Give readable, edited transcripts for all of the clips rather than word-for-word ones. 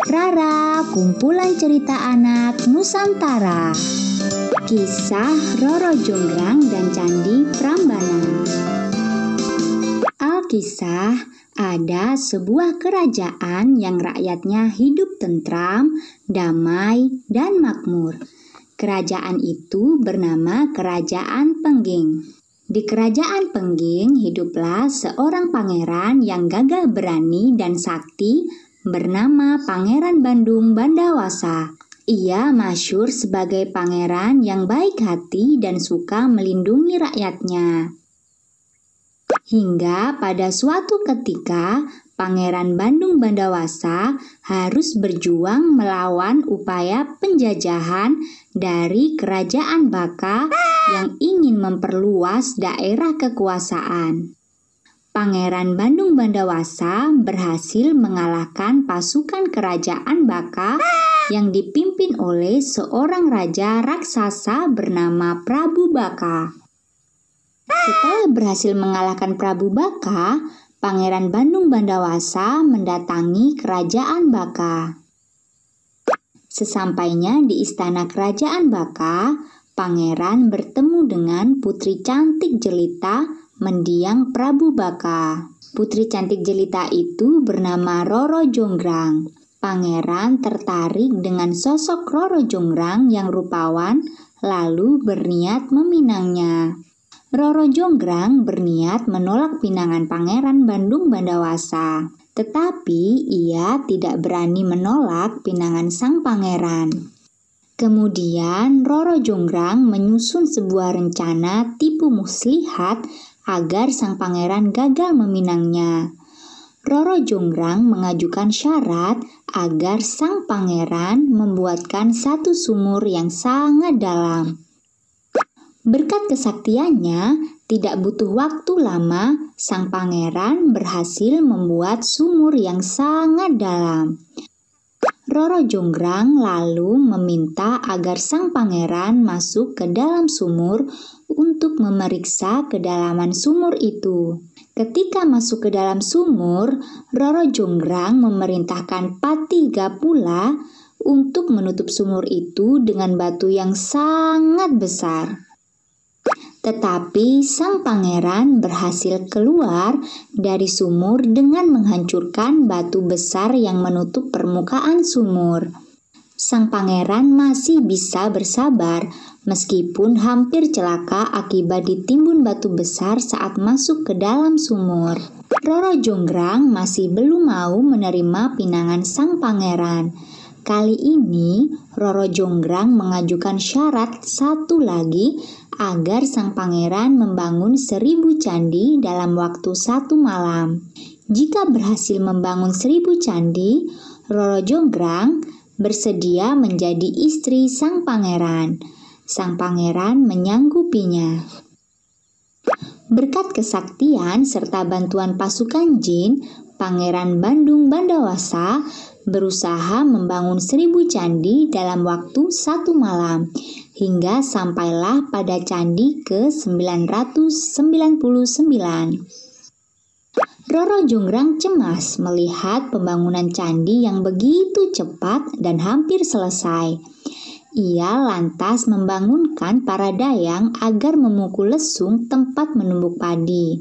Rara, kumpulan cerita anak Nusantara. Kisah Roro Jonggrang dan Candi Prambanan. Alkisah, ada sebuah kerajaan yang rakyatnya hidup tentram, damai, dan makmur. Kerajaan itu bernama Kerajaan Pengging. Di Kerajaan Pengging hiduplah seorang pangeran yang gagah berani dan sakti bernama Pangeran Bandung Bandawasa. Ia masyhur sebagai pangeran yang baik hati dan suka melindungi rakyatnya. Hingga pada suatu ketika, Pangeran Bandung Bandawasa harus berjuang melawan upaya penjajahan dari Kerajaan Baka yang ingin memperluas daerah kekuasaan. Pangeran Bandung Bandawasa berhasil mengalahkan pasukan Kerajaan Baka yang dipimpin oleh seorang raja raksasa bernama Prabu Baka. Setelah berhasil mengalahkan Prabu Baka, Pangeran Bandung Bandawasa mendatangi Kerajaan Baka. Sesampainya di istana Kerajaan Baka, Pangeran bertemu dengan putri cantik jelita mendiang Prabu Baka. Putri cantik jelita itu bernama Roro Jonggrang. Pangeran tertarik dengan sosok Roro Jonggrang yang rupawan, lalu berniat meminangnya. Roro Jonggrang berniat menolak pinangan Pangeran Bandung Bandawasa, tetapi ia tidak berani menolak pinangan sang pangeran. Kemudian Roro Jonggrang menyusun sebuah rencana tipu muslihat agar sang pangeran gagal meminangnya. Roro Jonggrang mengajukan syarat agar sang pangeran membuatkan satu sumur yang sangat dalam. Berkat kesaktiannya, tidak butuh waktu lama, sang pangeran berhasil membuat sumur yang sangat dalam. Roro Jonggrang lalu meminta agar sang pangeran masuk ke dalam sumur untuk memeriksa kedalaman sumur itu. Ketika masuk ke dalam sumur, Roro Jonggrang memerintahkan Pati Gapula untuk menutup sumur itu dengan batu yang sangat besar. Tetapi sang pangeran berhasil keluar dari sumur dengan menghancurkan batu besar yang menutup permukaan sumur. Sang pangeran masih bisa bersabar meskipun hampir celaka akibat ditimbun batu besar saat masuk ke dalam sumur. Roro Jonggrang masih belum mau menerima pinangan sang pangeran. Kali ini Roro Jonggrang mengajukan syarat satu lagi agar sang pangeran membangun 1000 candi dalam waktu 1 malam. Jika berhasil membangun 1000 candi, Roro Jonggrang bersedia menjadi istri sang pangeran. Sang pangeran menyanggupinya. Berkat kesaktian serta bantuan pasukan jin, Pangeran Bandung Bandawasa berusaha membangun 1000 candi dalam waktu 1 malam, hingga sampailah pada candi ke-999. Roro Jonggrang cemas melihat pembangunan candi yang begitu cepat dan hampir selesai. Ia lantas membangunkan para dayang agar memukul lesung tempat menumbuk padi.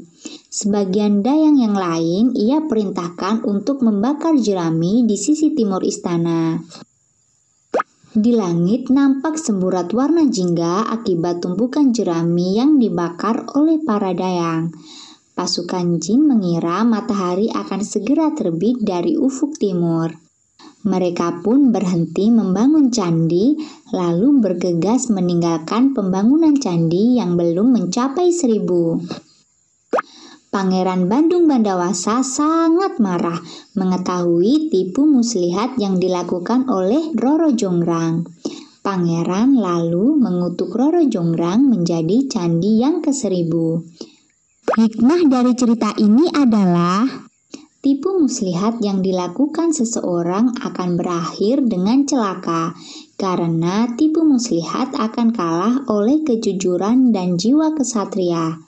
Sebagian dayang yang lain ia perintahkan untuk membakar jerami di sisi timur istana. Di langit nampak semburat warna jingga akibat tumpukan jerami yang dibakar oleh para dayang. Pasukan jin mengira matahari akan segera terbit dari ufuk timur. Mereka pun berhenti membangun candi, lalu bergegas meninggalkan pembangunan candi yang belum mencapai 1000. Pangeran Bandung Bandawasa sangat marah mengetahui tipu muslihat yang dilakukan oleh Roro Jonggrang. Pangeran lalu mengutuk Roro Jonggrang menjadi candi yang ke-1000. Hikmah dari cerita ini adalah tipu muslihat yang dilakukan seseorang akan berakhir dengan celaka, karena tipu muslihat akan kalah oleh kejujuran dan jiwa kesatria.